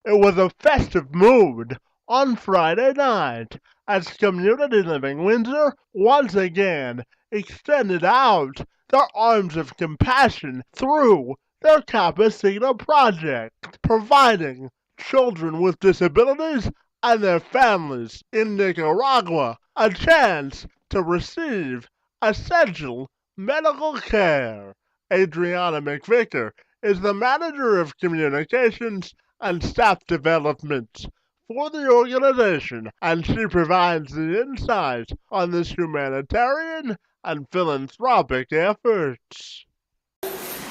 It was a festive mood on Friday night as Community Living Windsor once again extended out their arms of compassion through their Capacita project, providing children with disabilities and their families in Nicaragua a chance to receive essential medical care. Adriana McVicker is the manager of communications and staff development for the organization, and she provides the insight on this humanitarian and philanthropic efforts.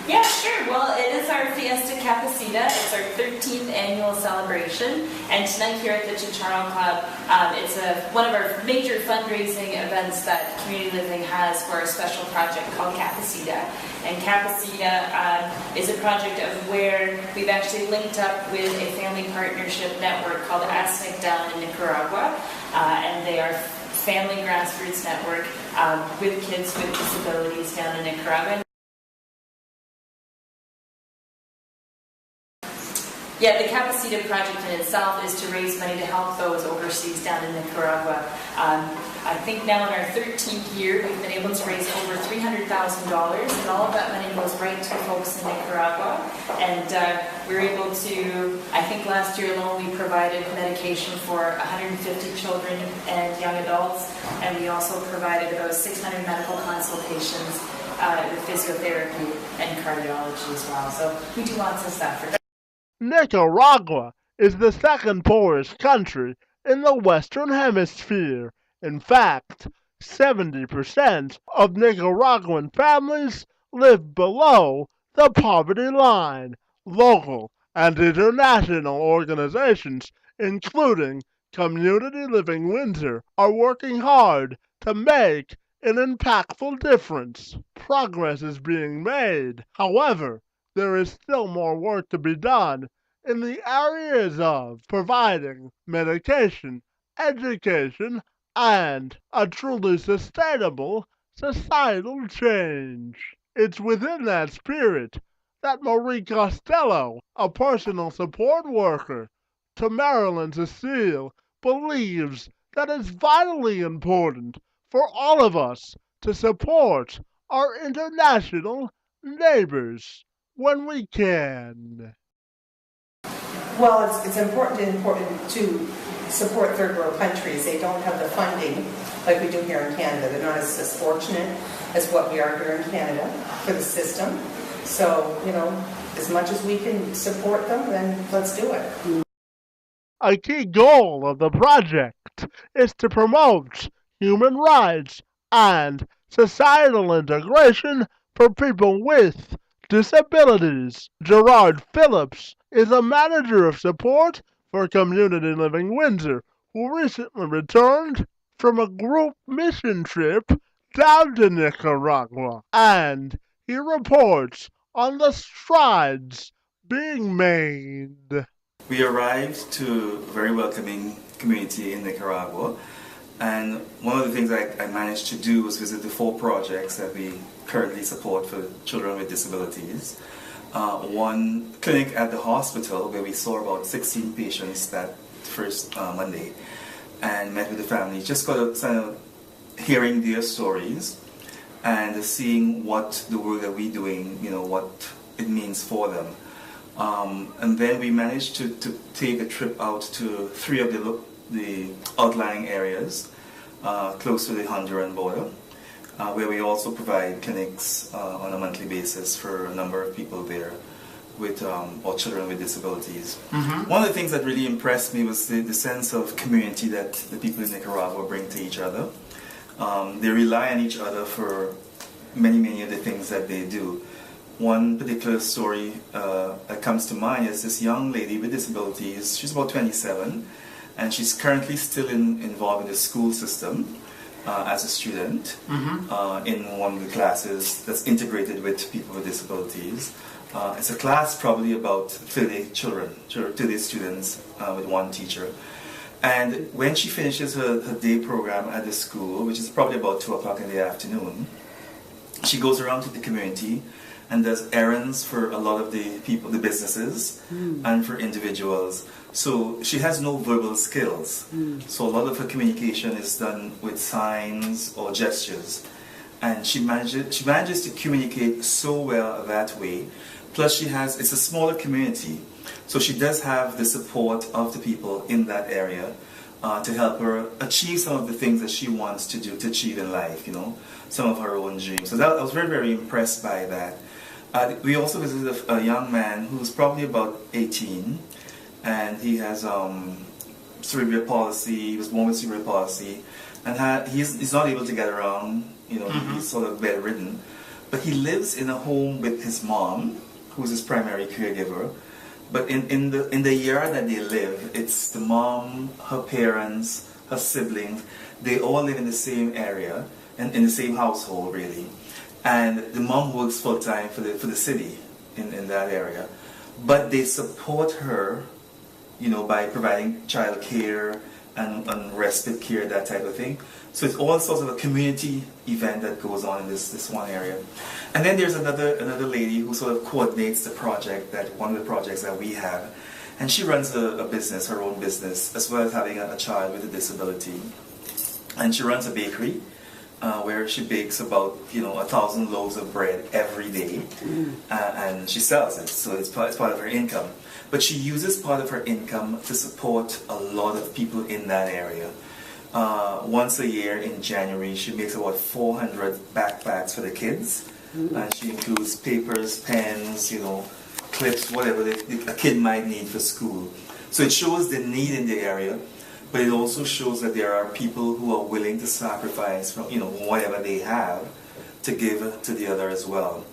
Yeah, sure. Well, it is our Fiesta Capacita. It's our 13th annual celebration. And tonight here at the Chicharron Club, it's one of our major fundraising events that Community Living has for a special project called Capacita. And Capacita is a project of where we've actually linked up with a family partnership network called ASNIC down in Nicaragua. And they are family grassroots network with kids with disabilities down in Nicaragua. Yeah, the Capacita project in itself is to raise money to help those overseas down in Nicaragua. I think now in our 13th year, we've been able to raise over $300,000, and all of that money goes right to folks in Nicaragua. And we're able to, I think last year alone, we provided medication for 150 children and young adults, and we also provided about 600 medical consultations with physiotherapy and cardiology as well. So we do lots of stuff for Nicaragua is the second poorest country in the Western Hemisphere. In fact, 70% of Nicaraguan families live below the poverty line. Local and international organizations, including Community Living Windsor, are working hard to make an impactful difference. Progress is being made. However, there is still more work to be done in the areas of providing medication, education, and a truly sustainable societal change. It's within that spirit that Marie Costello, a personal support worker to Marilyn Cecile, believes that it's vitally important for all of us to support our international neighbors when we can. Well, it's important to support third world countries. They don't have the funding like we do here in Canada. They're not as fortunate as what we are here in Canada for the system. So, as much as we can support them, then let's do it. A key goal of the project is to promote human rights and societal integration for people with disabilities. Gerard Phillips is a manager of support for Community Living Windsor who recently returned from a group mission trip down to Nicaragua, and he reports on the strides being made. We arrived to a very welcoming community in Nicaragua, and one of the things I managed to do was visit the 4 projects that we currently support for children with disabilities. One clinic at the hospital where we saw about 16 patients that first Monday and met with the family, just got a hearing their stories and seeing what the work that we're doing, what it means for them. And then we managed to take a trip out to 3 of the outlying areas close to the Honduran border, where we also provide clinics on a monthly basis for a number of people there with or children with disabilities. Mm-hmm. One of the things that really impressed me was the sense of community that the people in Nicaragua bring to each other. They rely on each other for many of the things that they do. One particular story that comes to mind is this young lady with disabilities. She's about 27, and she's currently still involved in the school system as a student in one of the classes that's integrated with people with disabilities. It's a class probably about 30 students with one teacher. And when she finishes her day program at the school, which is probably about 2 o'clock in the afternoon, she goes around to the community and does errands for a lot of the people, the businesses, and for individuals. So she has no verbal skills. So a lot of her communication is done with signs or gestures. And she manages to communicate so well that way. Plus it's a smaller community. So she does have the support of the people in that area to help her achieve some of the things that she wants to do, to achieve in life, you know, some of her own dreams. So I was very, very impressed by that. We also visited a young man who's probably about 18, and he has cerebral palsy. He was born with cerebral palsy, and he's not able to get around. You know, he's sort of bedridden, but he lives in a home with his mom, who's his primary caregiver. But in the yard that they live, it's the mom, her parents, her siblings. They all live in the same area and in the same household, really. And the mom works full time for the city in that area, but they support her, you know, by providing child care and respite care, that type of thing. So it's all sorts of a community event that goes on in this one area. And then there's another lady who sort of coordinates the project, one of the projects that we have. And she runs a business, her own business, as well as having a child with a disability. And she runs a bakery where she bakes about 1,000 loaves of bread every day, and she sells it. So it's part of her income. But she uses part of her income to support a lot of people in that area. Once a year in January, she makes about 400 backpacks for the kids, and she includes papers, pens, clips, whatever a kid might need for school. So it shows the need in the area, but it also shows that there are people who are willing to sacrifice from whatever they have to give to the other as well.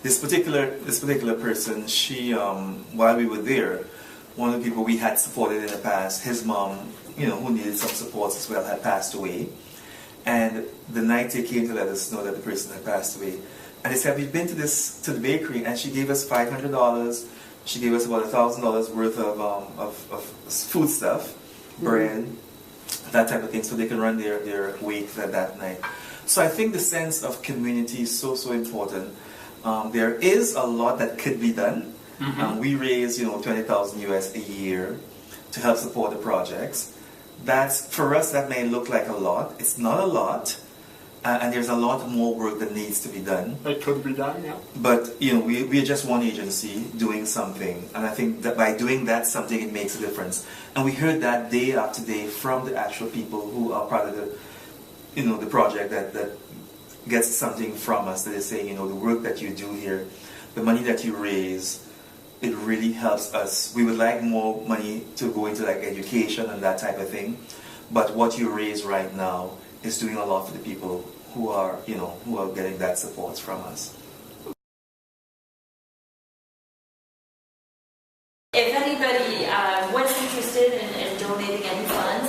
This particular person, she while we were there, one of the people we had supported in the past, his mom, who needed some support as well, had passed away. And the night they came to let us know that the person had passed away, and they said, we've been to the bakery, and she gave us $500. She gave us about $1,000 worth of food stuff, bread, that type of thing, so they can run their wake that night. So I think the sense of community is so important. There is a lot that could be done. We raise, 20,000 US a year to help support the projects. For us, that may look like a lot. It's not a lot, and there's a lot more work that needs to be done. It could be done, yeah. But we are just one agency doing something, and I think that by doing that something, it makes a difference. And we heard that day after day from the actual people who are part of the project that gets something from us. That is saying, the work that you do here, the money that you raise, it really helps us. We would like more money to go into like education and that type of thing, but what you raise right now is doing a lot for the people who are getting that support from us. If anybody was interested in donating any funds,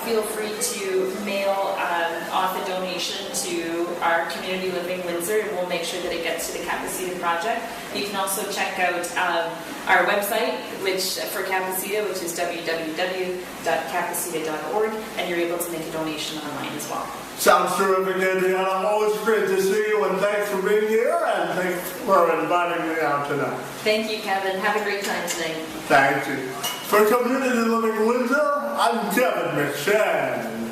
feel free to mail off a donation to our Community Living Windsor, and we'll make sure that it gets to the Capacita project. You can also check out our website, which for Capacita, which is www.capacita.org, and you're able to make a donation online as well. Sounds terrific, Adriana. Always great to see you, and thanks for being here, and thanks for inviting me out tonight. Thank you, Kevin. Have a great time tonight. Thank you. For Community Living Windsor, I'm Kevin McShan.